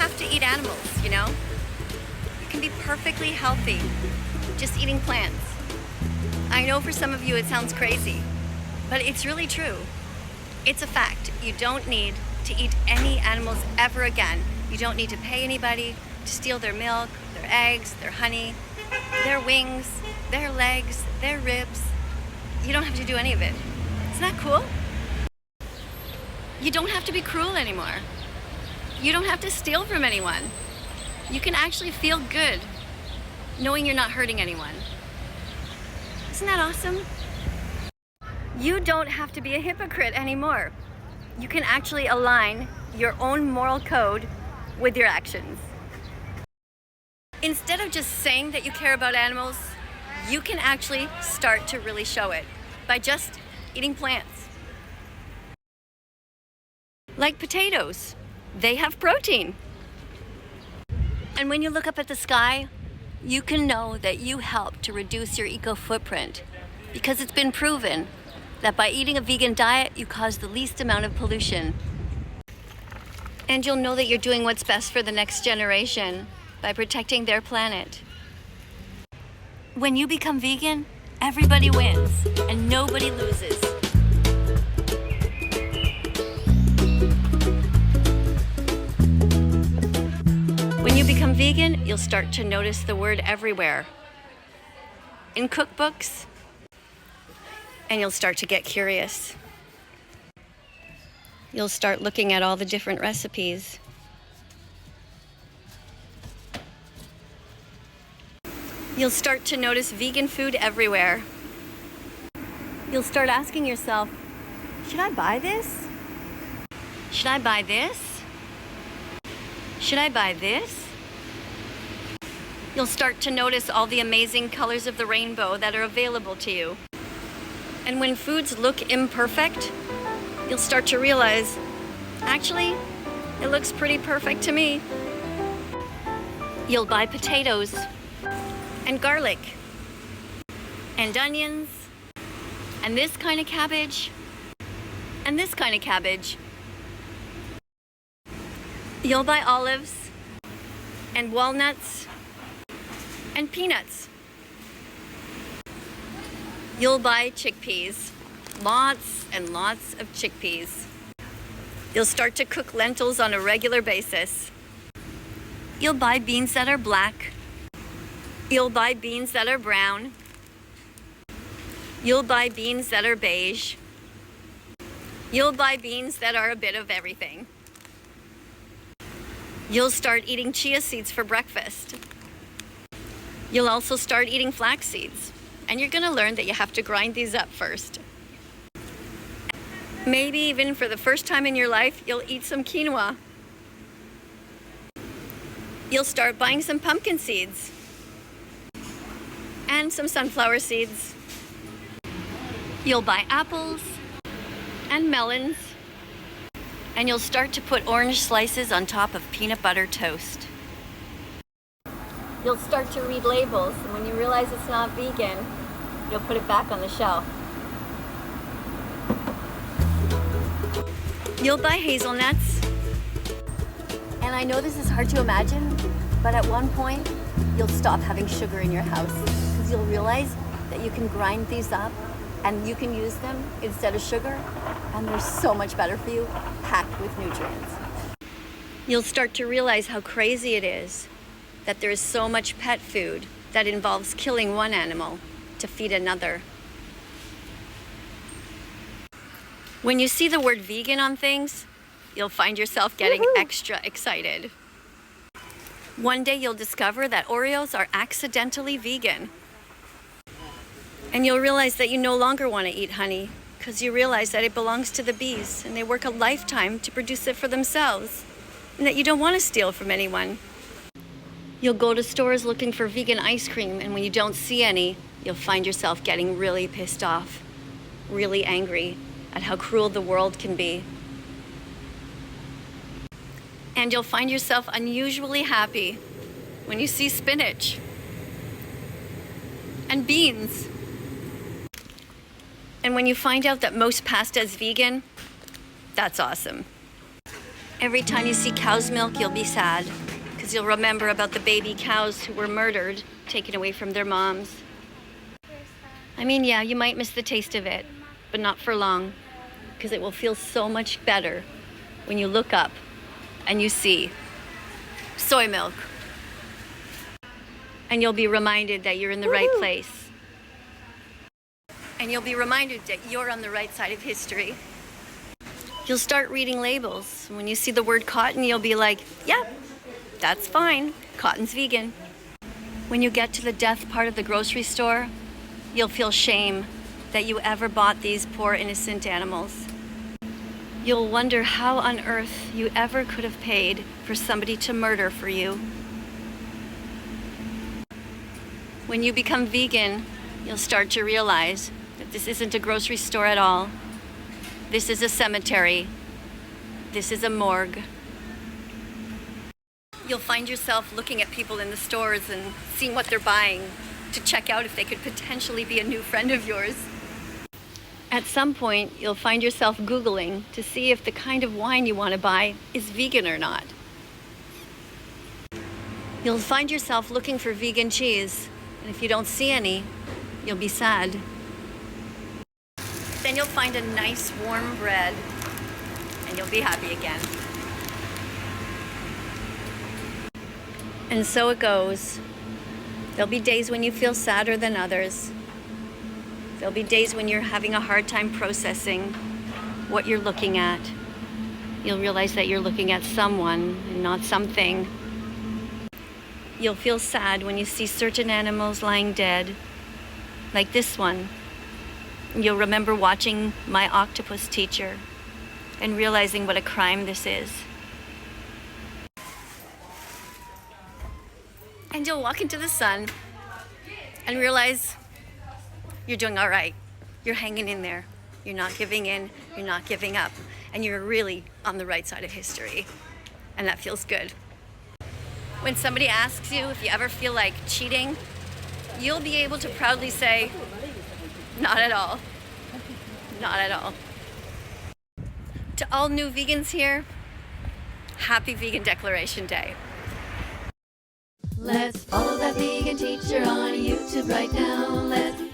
have to eat animals, you know? You can be perfectly healthy just eating plants. I know for some of you it sounds crazy, but it's really true. It's a fact. You don't need to eat any animals ever again. You don't need to pay anybody to steal their milk, their eggs, their honey, their wings, their legs, their ribs. You don't have to do any of it. Isn't that cool? You don't have to be cruel anymore. You don't have to steal from anyone. You can actually feel good knowing you're not hurting anyone. Isn't that awesome? You don't have to be a hypocrite anymore. You can actually align your own moral code with your actions. Instead of just saying that you care about animals, you can actually start to really show it by just eating plants. Like potatoes, they have protein. And when you look up at the sky, you can know that you help to reduce your eco footprint because it's been proven that by eating a vegan diet, you cause the least amount of pollution. And you'll know that you're doing what's best for the next generation by protecting their planet. When you become vegan, everybody wins and nobody loses. When you become vegan, you'll start to notice the word everywhere in cookbooks, and you'll start to get curious. You'll start looking at all the different recipes. You'll start to notice vegan food everywhere. You'll start asking yourself, should I buy this? Should I buy this? Should I buy this? You'll start to notice all the amazing colors of the rainbow that are available to you. And when foods look imperfect, you'll start to realize, actually, it looks pretty perfect to me. You'll buy potatoes and garlic and onions and this kind of cabbage and this kind of cabbage. You'll buy olives and walnuts and peanuts. You'll buy chickpeas, lots and lots of chickpeas. You'll start to cook lentils on a regular basis. You'll buy beans that are black. You'll buy beans that are brown. You'll buy beans that are beige. You'll buy beans that are a bit of everything. You'll start eating chia seeds for breakfast. You'll also start eating flax seeds, and you're gonna learn that you have to grind these up first. Maybe even for the first time in your life, you'll eat some quinoa. You'll start buying some pumpkin seeds and some sunflower seeds. You'll buy apples and melons, and you'll start to put orange slices on top of peanut butter toast. You'll start to read labels, and when you realize it's not vegan, you'll put it back on the shelf. You'll buy hazelnuts. And I know this is hard to imagine, but at one point, you'll stop having sugar in your house because you'll realize that you can grind these up and you can use them instead of sugar, and they're so much better for you, packed with nutrients. You'll start to realize how crazy it is that there is so much pet food that involves killing one animal to feed another. When you see the word vegan on things, you'll find yourself getting extra excited. One day you'll discover that Oreos are accidentally vegan. And you'll realize that you no longer want to eat honey because you realize that it belongs to the bees and they work a lifetime to produce it for themselves, and that you don't want to steal from anyone. You'll go to stores looking for vegan ice cream, and when you don't see any, you'll find yourself getting really pissed off, really angry at how cruel the world can be. And you'll find yourself unusually happy when you see spinach and beans. And when you find out that most pasta is vegan, that's awesome. Every time you see cow's milk, you'll be sad, because you'll remember about the baby cows who were murdered, taken away from their moms. I mean, yeah, you might miss the taste of it, but not for long, because it will feel so much better when you look up and you see soy milk. And you'll be reminded that you're in the right place. And you'll be reminded that you're on the right side of history. You'll start reading labels. When you see the word cotton, you'll be like, yeah, that's fine. Cotton's vegan. When you get to the death part of the grocery store, you'll feel shame that you ever bought these poor innocent animals. You'll wonder how on earth you ever could have paid for somebody to murder for you. When you become vegan, you'll start to realize that this isn't a grocery store at all. This is a cemetery. This is a morgue. You'll find yourself looking at people in the stores and seeing what they're buying to check out if they could potentially be a new friend of yours. At some point, you'll find yourself Googling to see if the kind of wine you want to buy is vegan or not. You'll find yourself looking for vegan cheese, and if you don't see any, you'll be sad. Then you'll find a nice warm bread and you'll be happy again. And so it goes. There'll be days when you feel sadder than others. There'll be days when you're having a hard time processing what you're looking at. You'll realize that you're looking at someone and not something. You'll feel sad when you see certain animals lying dead, like this one. You'll remember watching My Octopus Teacher and realizing what a crime this is. And you'll walk into the sun and realize you're doing all right. You're hanging in there. You're not giving in. You're not giving up. And you're really on the right side of history. And that feels good. When somebody asks you if you ever feel like cheating, you'll be able to proudly say, not at all. Not at all. To all new vegans here, happy Vegan Declaration Day. Let's follow that vegan teacher on YouTube right now. Let's